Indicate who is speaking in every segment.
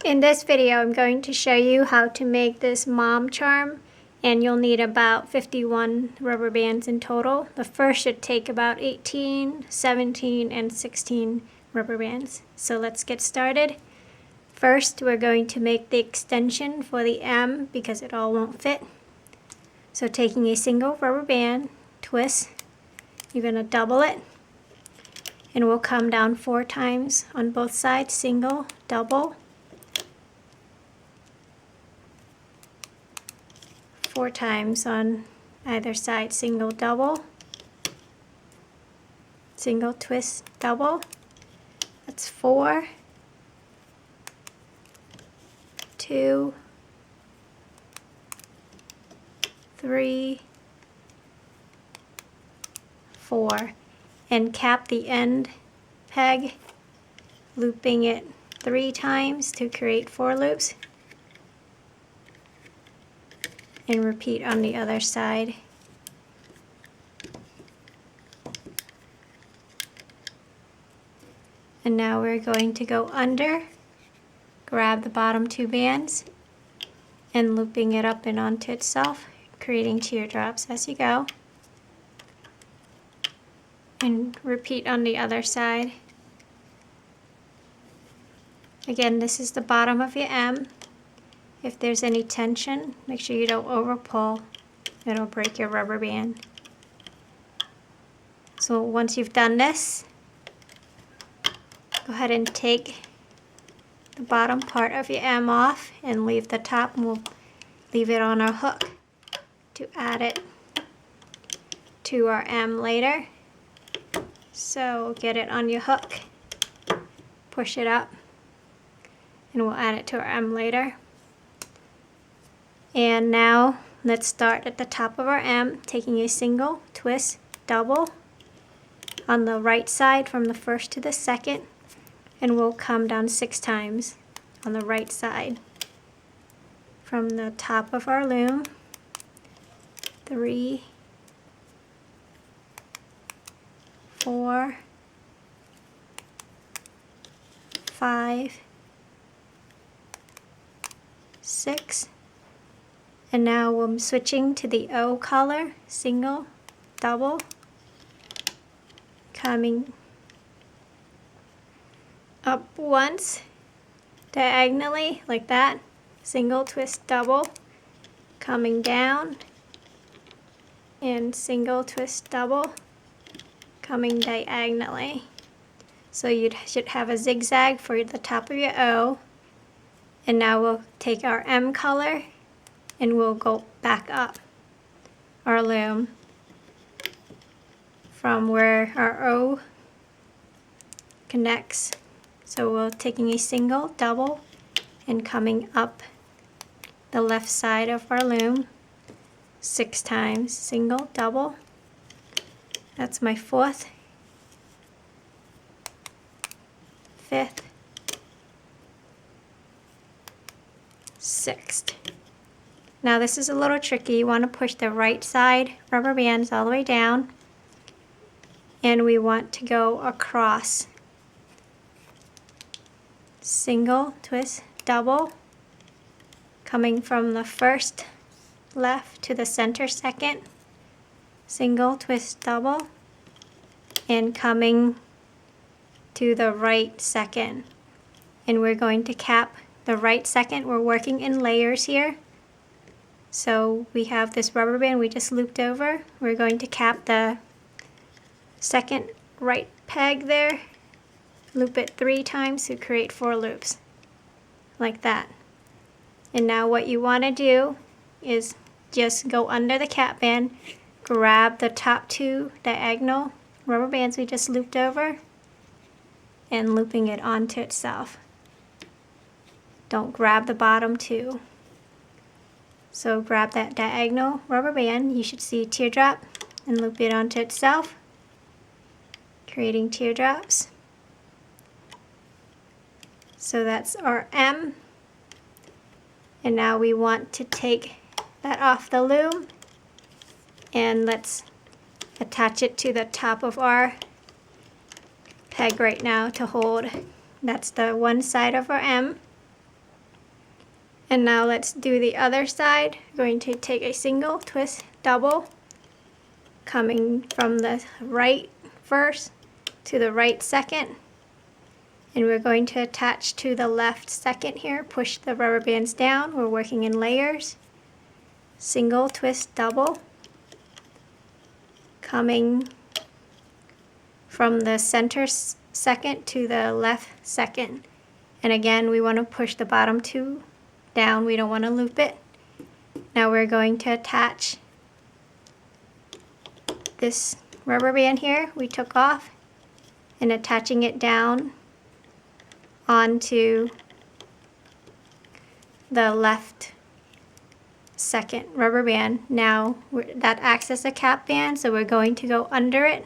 Speaker 1: In this video, I'm going to show you how to make this mom charm, and you'll need about 51 rubber bands in total. The first should take about 18, 17, and 16 rubber bands. So let's get started. First, we're going to make the extension for the M because it all won't fit. So taking a single rubber band, twist, you're going to double it, and we'll come down 4 times on both sides, single, double, 4 times on either side, single, double, single, twist, double. That's 4, 2, 3, 4, and cap the end peg, looping it 3 times to create 4 loops. And repeat on the other side. And now we're going to go under, grab the bottom 2 bands, and looping it up and onto itself, creating teardrops as you go. And repeat on the other side. Again, this is the bottom of your M. If there's any tension, make sure you don't over pull. It'll break your rubber band. So once you've done this, go ahead and take the bottom part of your M off and leave the top, and we'll leave it on our hook to add it to our M later. So get it on your hook, push it up, and we'll add it to our M later. And now let's start at the top of our M, taking a single, twist, double on the right side from the first to the second, and we'll come down 6 times on the right side from the top of our loom. 3, 4, 5, 6. And now I'm switching to the O color, single, double, coming up once, diagonally, like that, single, twist, double, coming down, and single, twist, double, coming diagonally. So you should have a zigzag for the top of your O. And now we'll take our M color, and we'll go back up our loom from where our O connects. So we're taking a single, double, and coming up the left side of our loom 6 times, single, double. That's my 4th, 5th, 6th. Now this is a little tricky. You want to push the right side rubber bands all the way down, and we want to go across. Single, twist, double, coming from the first left to the center second, single, twist, double, and coming to the right second. And we're going to cap the right second. We're working in layers here. So we have this rubber band we just looped over. We're going to cap the second right peg there, loop it 3 times to create 4 loops, like that. And now what you want to do is just go under the cap band, grab the top 2 diagonal rubber bands we just looped over, and looping it onto itself. Don't grab the bottom 2. So grab that diagonal rubber band, you should see a teardrop, and loop it onto itself, creating teardrops. So that's our M. And now we want to take that off the loom, and let's attach it to the top of our peg right now to hold. That's the one side of our M. And now let's do the other side. We're going to take a single, twist, double, coming from the right first to the right second. And we're going to attach to the left second here, push the rubber bands down. We're working in layers. Single, twist, double, coming from the center second to the left second. And again, we want to push the bottom two down. We don't want to loop it. Now we're going to attach this rubber band here we took off and attaching it down onto the left second rubber band. Now that acts as a cap band, so we're going to go under it,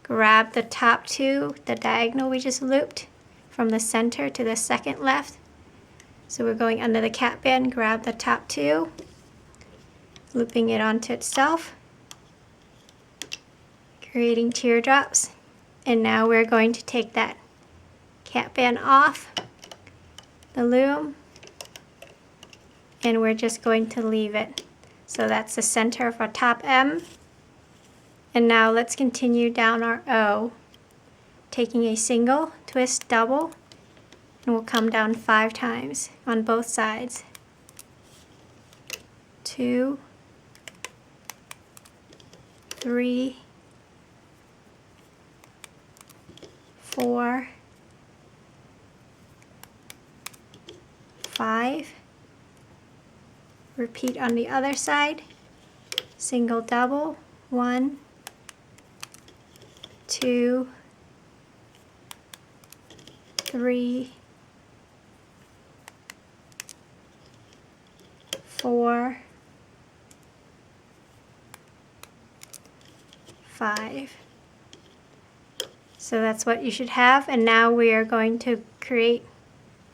Speaker 1: grab the top two, the diagonal we just looped from the center to the second left. So we're going under the cap band, grab the top two, looping it onto itself, creating teardrops. And now we're going to take that cap band off the loom, and we're just going to leave it. So that's the center of our top M. And now let's continue down our O, taking a single, twist, double, and we'll come down 5 times on both sides. 2, 3, 4, 5. Repeat on the other side. Single, double, 1, 2, 3, 4, 5. So that's what you should have. And now we are going to create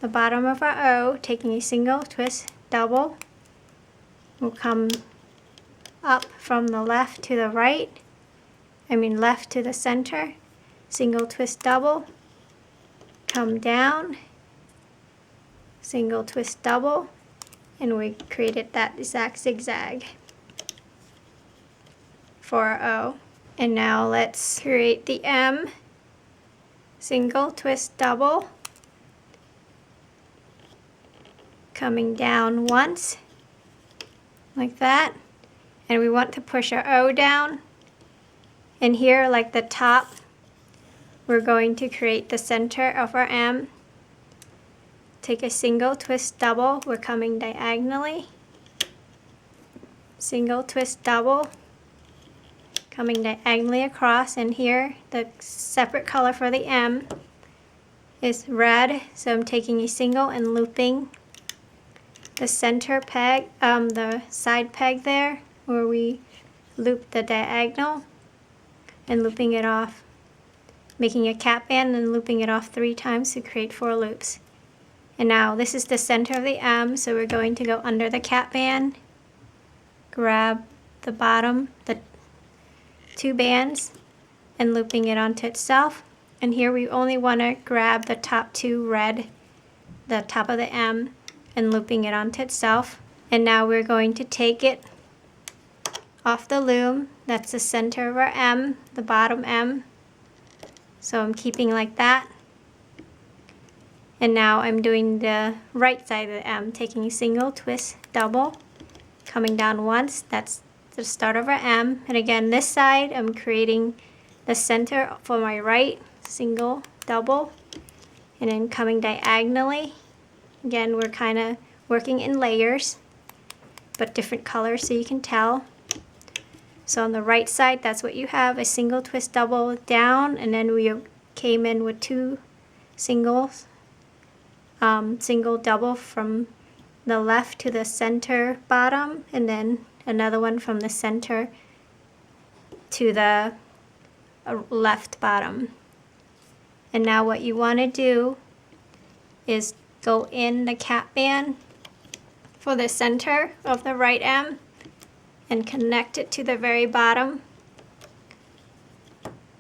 Speaker 1: the bottom of our O, taking a single, twist, double. We'll come up from the left to the right, left to the center, single, twist, double, come down, single, twist, double, and we created that exact zigzag for our O. And now let's create the M, single, twist, double, coming down once, like that, and we want to push our O down, and here, like the top, we're going to create the center of our M. Take a single, twist, double, we're coming diagonally, single, twist, double, coming diagonally across, and here the separate color for the M is red, so I'm taking a single and looping the center peg, the side peg there where we loop the diagonal, and looping it off, making a cap band and looping it off 3 times to create 4 loops. And now this is the center of the M, so we're going to go under the cap band, grab the bottom, the 2 bands, and looping it onto itself. And here we only want to grab the top 2 red, the top of the M, and looping it onto itself. And now we're going to take it off the loom. That's the center of our M, the bottom M. So I'm keeping like that. And now I'm doing the right side of the M, taking a single, twist, double, coming down once. That's the start of our M. And again, this side I'm creating the center for my right, single, double, and then coming diagonally. Again, we're kind of working in layers, but different colors so you can tell. So on the right side, that's what you have, a single, twist, double down, and then we came in with 2 singles, single, double from the left to the center bottom, and then another one from the center to the left bottom. And now what you want to do is go in the cap band for the center of the right M and connect it to the very bottom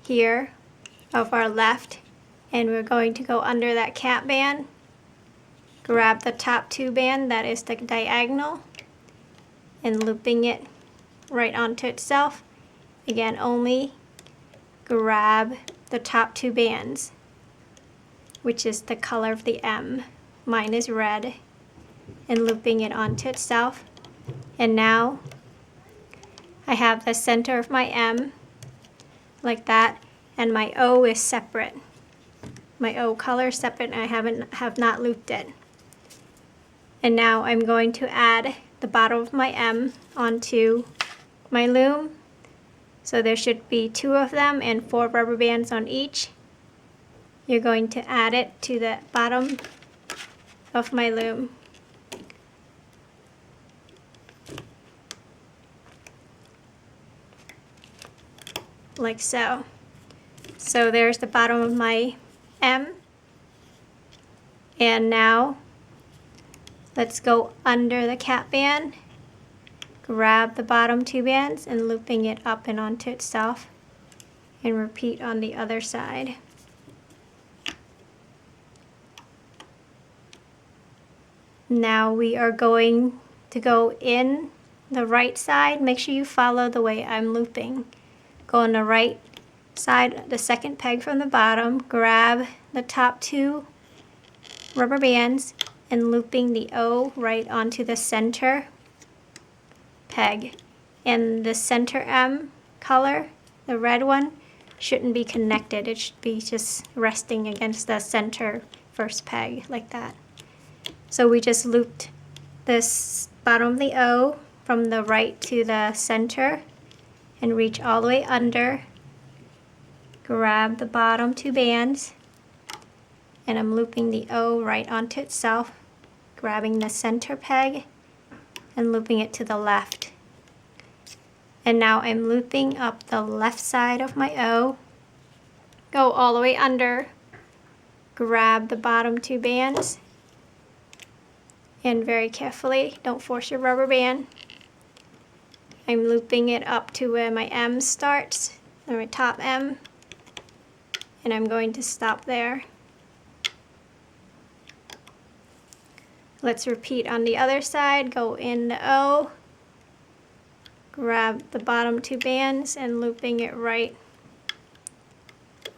Speaker 1: here of our left, and we're going to go under that cap band, grab the top 2 band that is the diagonal and looping it right onto itself. Again, only grab the top 2 bands, which is the color of the M. Mine is red, and looping it onto itself. And now I have the center of my M like that, and my O is separate. My O color is separate, and I have not looped it. And now I'm going to add the bottom of my M onto my loom. So there should be 2 of them and 4 rubber bands on each. You're going to add it to the bottom of my loom. Like so. So there's the bottom of my M. And now let's go under the cap band, grab the bottom 2 bands and looping it up and onto itself, and repeat on the other side. Now we are going to go in the right side. Make sure you follow the way I'm looping. Go on the right side, the second peg from the bottom, grab the top 2 rubber bands and looping the O right onto the center peg. And the center M color, the red one, shouldn't be connected. It should be just resting against the center first peg like that. So we just looped this bottom of the O from the right to the center and reach all the way under, grab the bottom 2 bands, and I'm looping the O right onto itself, grabbing the center peg and looping it to the left. And now I'm looping up the left side of my O, go all the way under, grab the bottom 2 bands, and very carefully, don't force your rubber band. I'm looping it up to where my M starts, or my top M, and I'm going to stop there. Let's repeat on the other side. Go in the O, grab the bottom 2 bands and looping it right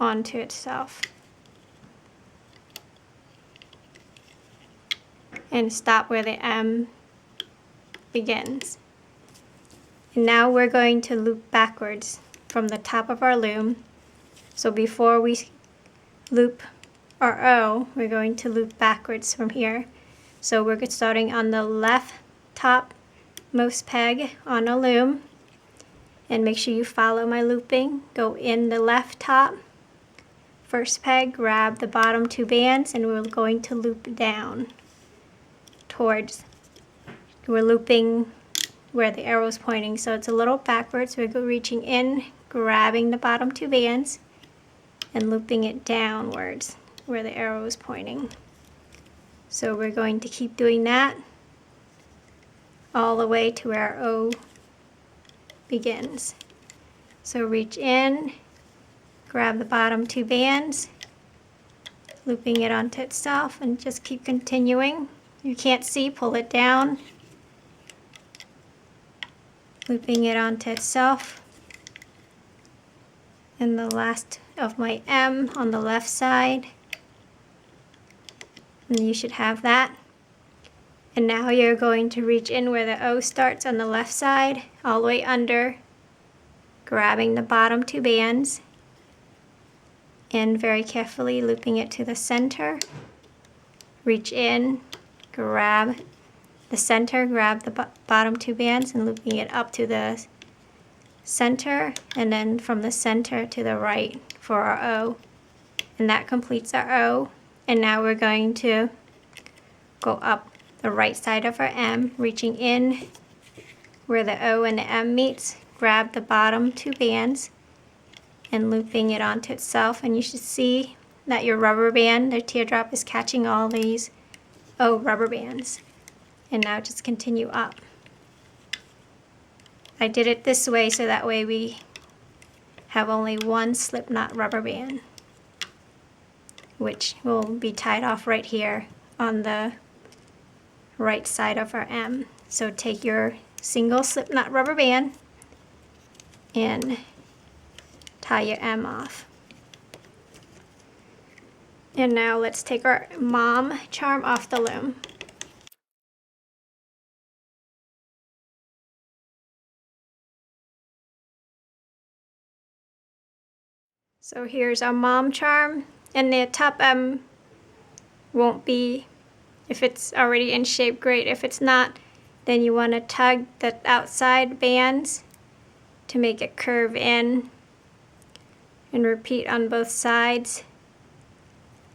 Speaker 1: onto itself. And stop where the M begins. And now we're going to loop backwards from the top of our loom. So before we loop our O, we're going to loop backwards from here. So we're starting on the left top most peg on a loom, and make sure you follow my looping. Go in the left top first peg, grab the bottom 2 bands, and we're going to loop down towards, we're looping where the arrow is pointing, so it's a little backwards. We're reaching in, grabbing the bottom 2 bands and looping it downwards where the arrow is pointing. So we're going to keep doing that all the way to where our O begins. So reach in, grab the bottom 2 bands, looping it onto itself, and just keep continuing. You can't see, pull it down, looping it onto itself. And the last of my M on the left side, and you should have that. And now you're going to reach in where the O starts on the left side, all the way under, grabbing the bottom 2 bands, and very carefully looping it to the center. Reach in, grab the center, grab the bottom 2 bands, and looping it up to the center, and then from the center to the right for our O. And that completes our O. And now we're going to go up the right side of our M, reaching in where the O and the M meets, grab the bottom 2 bands and looping it onto itself. And you should see that your rubber band, the teardrop, is catching all these O rubber bands. And now just continue up. I did it this way so that way we have only one slip knot rubber band, which will be tied off right here on the right side of our M. So take your single slip knot rubber band and tie your M off. And now let's take our mom charm off the loom. So here's our mom charm, and the top M won't be, if it's already in shape, great. If it's not, then you want to tug the outside bands to make it curve in, and repeat on both sides.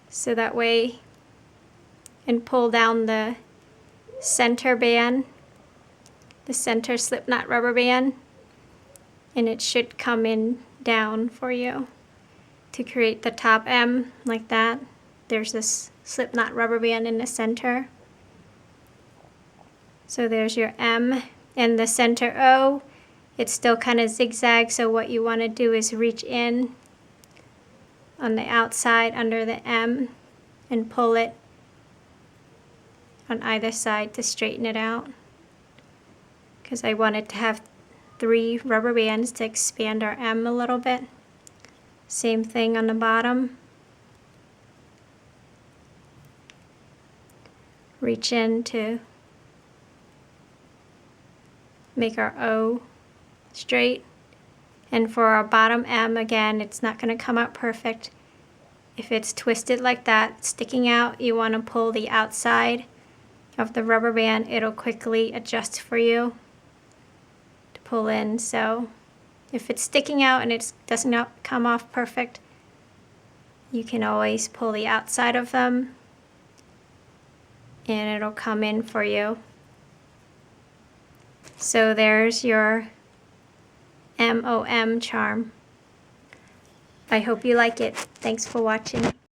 Speaker 1: So that way, and pull down the center band, the center slip knot rubber band, and it should come in down for you to create the top M like that. There's this slip knot rubber band in the center. So there's your M, and the center O, it's still kind of zigzag, so what you want to do is reach in on the outside under the M and pull it on either side to straighten it out, because I wanted to have 3 rubber bands to expand our M a little bit. Same thing on the bottom. Reach in to make our O straight. And for our bottom M, again, it's not going to come out perfect. If it's twisted like that, sticking out, you want to pull the outside of the rubber band. It'll quickly adjust for you to pull in. So if it's sticking out and it does not come off perfect, you can always pull the outside of them and it'll come in for you. So there's your MOM charm. I hope you like it. Thanks for watching.